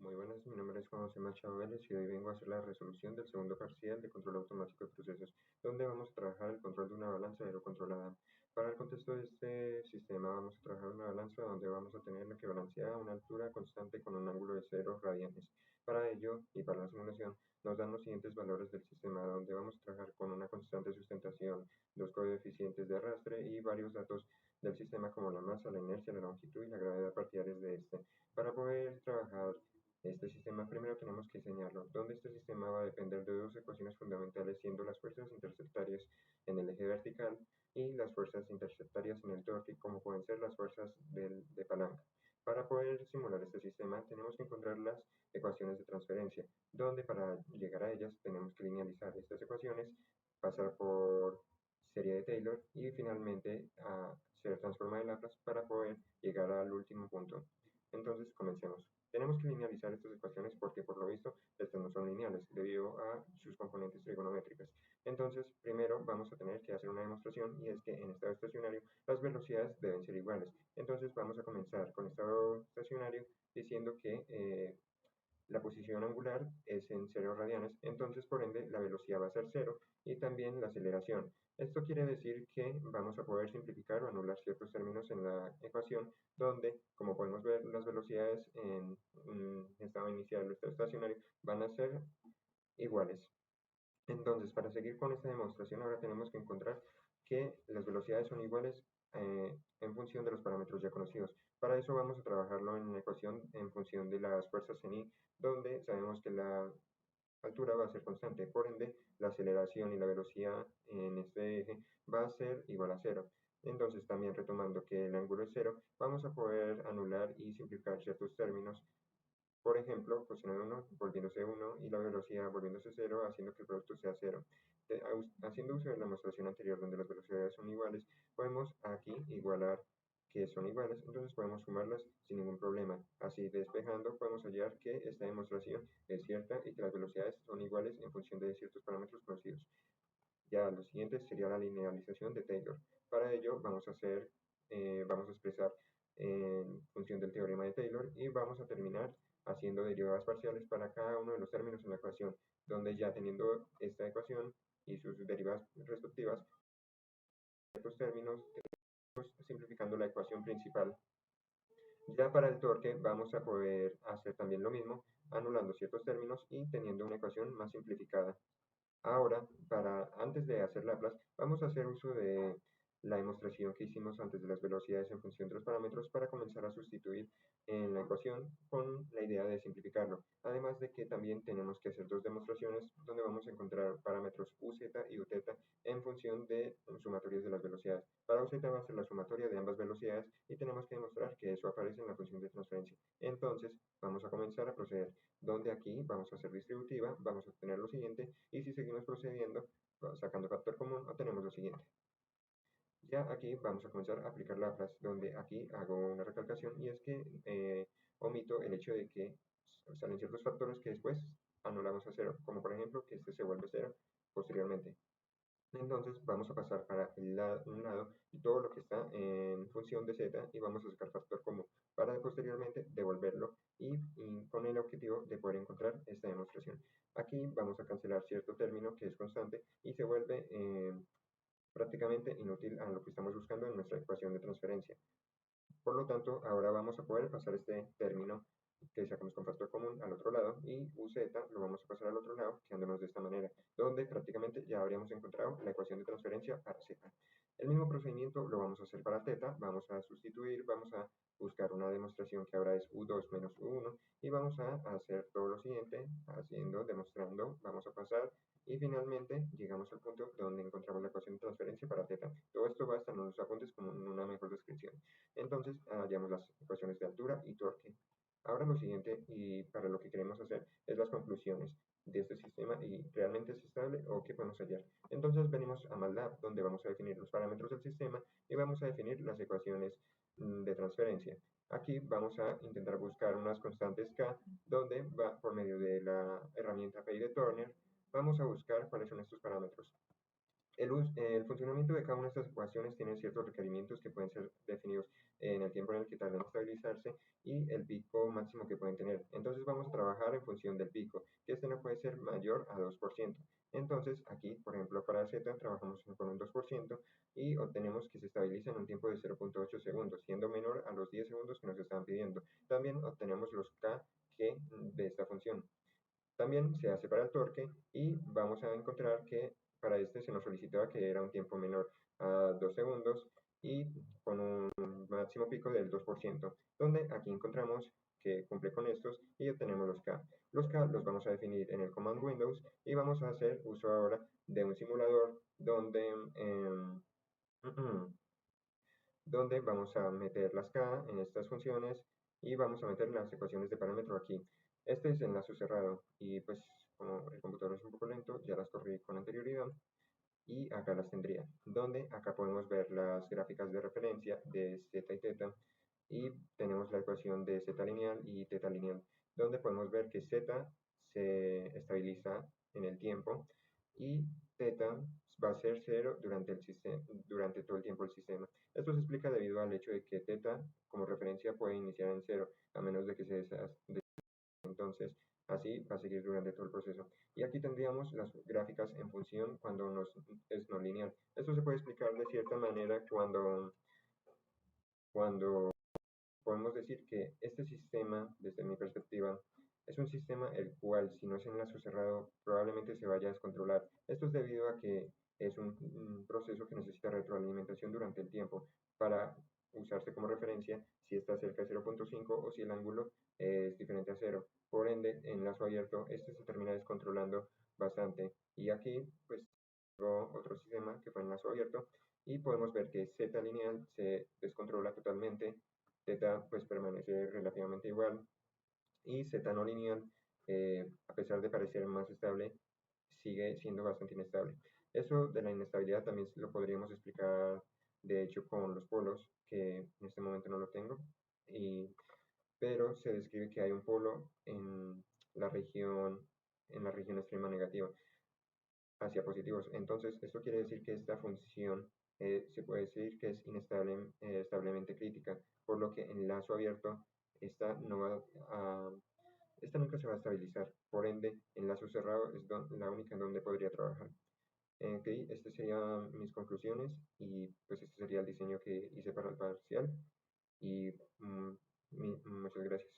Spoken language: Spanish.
Muy buenas, mi nombre es Juan José Machado Vélez y hoy vengo a hacer la resolución del segundo parcial de control automático de procesos, donde vamos a trabajar el control de una balanza aerocontrolada. Para el contexto de este sistema vamos a trabajar una balanza donde vamos a tener que balancear a una altura constante con un ángulo de 0 radianes. Para ello y para la simulación nos dan los siguientes valores del sistema, donde vamos a trabajar con una constante de sustentación, dos coeficientes de arrastre y varios datos del sistema como la masa, la inercia, la longitud y la gravedad parciales de este. Para poder trabajar este sistema primero tenemos que diseñarlo, donde este sistema va a depender de dos ecuaciones fundamentales, siendo las fuerzas interceptarias en el eje vertical y las fuerzas interceptarias en el torque, como pueden ser las fuerzas de palanca. Para poder simular este sistema tenemos que encontrar las ecuaciones de transferencia, donde para llegar a ellas tenemos que linealizar estas ecuaciones, pasar por serie de Taylor y finalmente hacer transforma de Laplace para poder llegar al último punto. Entonces comencemos. Tenemos que linealizar estas ecuaciones porque por lo visto estas no son lineales debido a sus componentes trigonométricas. Entonces, primero vamos a tener que hacer una demostración y es que en estado estacionario las velocidades deben ser iguales. Entonces vamos a comenzar con estado estacionario diciendo que la posición angular es en 0 radianes, entonces por ende la velocidad va a ser 0 y también la aceleración. Esto quiere decir que vamos a poder simplificar o anular ciertos términos en la ecuación donde, como podemos ver, las velocidades en estado inicial o estado estacionario van a ser iguales. Entonces, para seguir con esta demostración, ahora tenemos que encontrar que las velocidades son iguales en función de los parámetros ya conocidos. Para eso vamos a trabajarlo en una ecuación en función de las fuerzas en I, donde sabemos que la altura va a ser constante, por ende la aceleración y la velocidad en este eje va a ser igual a cero. Entonces, también retomando que el ángulo es cero, vamos a poder anular y simplificar ciertos términos, por ejemplo, coseno de 1 volviéndose 1 y la velocidad volviéndose 0, haciendo que el producto sea 0. Haciendo uso de la demostración anterior donde las velocidades son iguales, podemos aquí igualar que son iguales, entonces podemos sumarlas sin ningún problema. Así, despejando, podemos hallar que esta demostración es cierta y que las velocidades son iguales en función de ciertos parámetros conocidos. Ya lo siguiente sería la linealización de Taylor. Para ello vamos a expresar en función del teorema de Taylor y vamos a terminar haciendo derivadas parciales para cada uno de los términos en la ecuación, donde ya teniendo esta ecuación y sus derivadas respectivas, estos términos, simplificando la ecuación principal. Ya para el torque vamos a poder hacer también lo mismo, anulando ciertos términos y teniendo una ecuación más simplificada. Ahora, antes de hacer Laplace, vamos a hacer uso de la demostración que hicimos antes de las velocidades en función de los parámetros para comenzar a sustituir en la ecuación con la idea de simplificarlo. Además de que también tenemos que hacer dos demostraciones donde vamos a encontrar parámetros uz y uθ en función de sumatorios de las velocidades. Para uz va a ser la sumatoria de ambas velocidades y tenemos que demostrar que eso aparece en la función de transferencia. Entonces, vamos a comenzar a proceder, donde aquí vamos a hacer distributiva, vamos a obtener lo siguiente, y si seguimos procediendo, sacando factor común, obtenemos lo siguiente. Ya aquí vamos a comenzar a aplicar Laplace, donde aquí hago una recalcación, y es que omito el hecho de que salen ciertos factores que después anulamos a cero, como por ejemplo que este se vuelve cero posteriormente. Entonces vamos a pasar para un lado y todo lo que está en función de z y vamos a sacar factor común para posteriormente devolverlo y con el objetivo de poder encontrar esta demostración. Aquí vamos a cancelar cierto término que es constante y se vuelve prácticamente inútil a lo que estamos buscando en nuestra ecuación de transferencia. Por lo tanto, ahora vamos a poder pasar este término que sacamos con factor común al otro lado y uz lo vamos a pasar al otro lado quedándonos de esta manera, donde prácticamente ya habríamos encontrado la ecuación de transferencia para z. El mismo procedimiento lo vamos a hacer para θ, vamos a sustituir, vamos a buscar una demostración que ahora es u2 menos u1 y vamos a hacer todo lo siguiente, demostrando, vamos a pasar y finalmente llegamos al punto donde encontramos la ecuación de transferencia para θ. Todo esto va a estar en los apuntes como una mejor descripción. Entonces, hallamos las ecuaciones de altura y torque. Ahora lo siguiente, y para lo que queremos hacer, es las conclusiones de este sistema y realmente es estable o qué podemos hallar. Entonces venimos a MATLAB, donde vamos a definir los parámetros del sistema y vamos a definir las ecuaciones de transferencia. Aquí vamos a intentar buscar unas constantes K, donde va por medio de la herramienta PI de Turner, vamos a buscar cuáles son estos parámetros. El funcionamiento de cada una de estas ecuaciones tiene ciertos requerimientos que pueden ser definidos en el tiempo en el que tardan en estabilizarse y el pico máximo que pueden tener. Entonces vamos a trabajar en función del pico, que este no puede ser mayor a 2%. Entonces aquí, por ejemplo, para Z trabajamos con un 2% y obtenemos que se estabiliza en un tiempo de 0.8 segundos, siendo menor a los 10 segundos que nos estaban pidiendo. También obtenemos los K que de esta función. También se hace para el torque y vamos a encontrar que para este se nos solicitaba que era un tiempo menor a 2 segundos y con un máximo pico del 2%, donde aquí encontramos que cumple con estos y obtenemos los K. Los K los vamos a definir en el Command Windows y vamos a hacer uso ahora de un simulador donde vamos a meter las K en estas funciones y vamos a meter las ecuaciones de parámetro aquí. Este es enlace cerrado y pues como el computador es un poco lento, ya las corrí con anterioridad y acá las tendría, donde acá podemos ver las gráficas de referencia de z y θ y tenemos la ecuación de z lineal y θ lineal, donde podemos ver que z se estabiliza en el tiempo y θ va a ser cero durante todo el tiempo del sistema. Esto se explica debido al hecho de que θ como referencia puede iniciar en cero, a menos de que se entonces así va a seguir durante todo el proceso. Y aquí tendríamos las gráficas en función cuando es no lineal. Esto se puede explicar de cierta manera cuando podemos decir que este sistema, desde mi perspectiva, es un sistema el cual, si no es enlace cerrado, probablemente se vaya a descontrolar. Esto es debido a que es un proceso que necesita retroalimentación durante el tiempo para usarse como referencia si está cerca de 0.5 o si el ángulo es diferente a 0. Por ende, en lazo abierto, este se termina descontrolando bastante. Y aquí, pues, tengo otro sistema que fue en lazo abierto y podemos ver que Z lineal se descontrola totalmente, Z pues permanece relativamente igual y Z no lineal, a pesar de parecer más estable, sigue siendo bastante inestable. Eso de la inestabilidad también lo podríamos explicar de hecho con los polos, que en este momento no lo tengo, pero se describe que hay un polo la región, en la región extrema negativa hacia positivos. Entonces, esto quiere decir que esta función se puede decir que es establemente crítica, por lo que en lazo abierto esta, no va esta nunca se va a estabilizar. Por ende, en lazo cerrado es la única en donde podría trabajar. Ok, estas serían mis conclusiones y pues este sería el diseño que hice para el parcial y muchas gracias.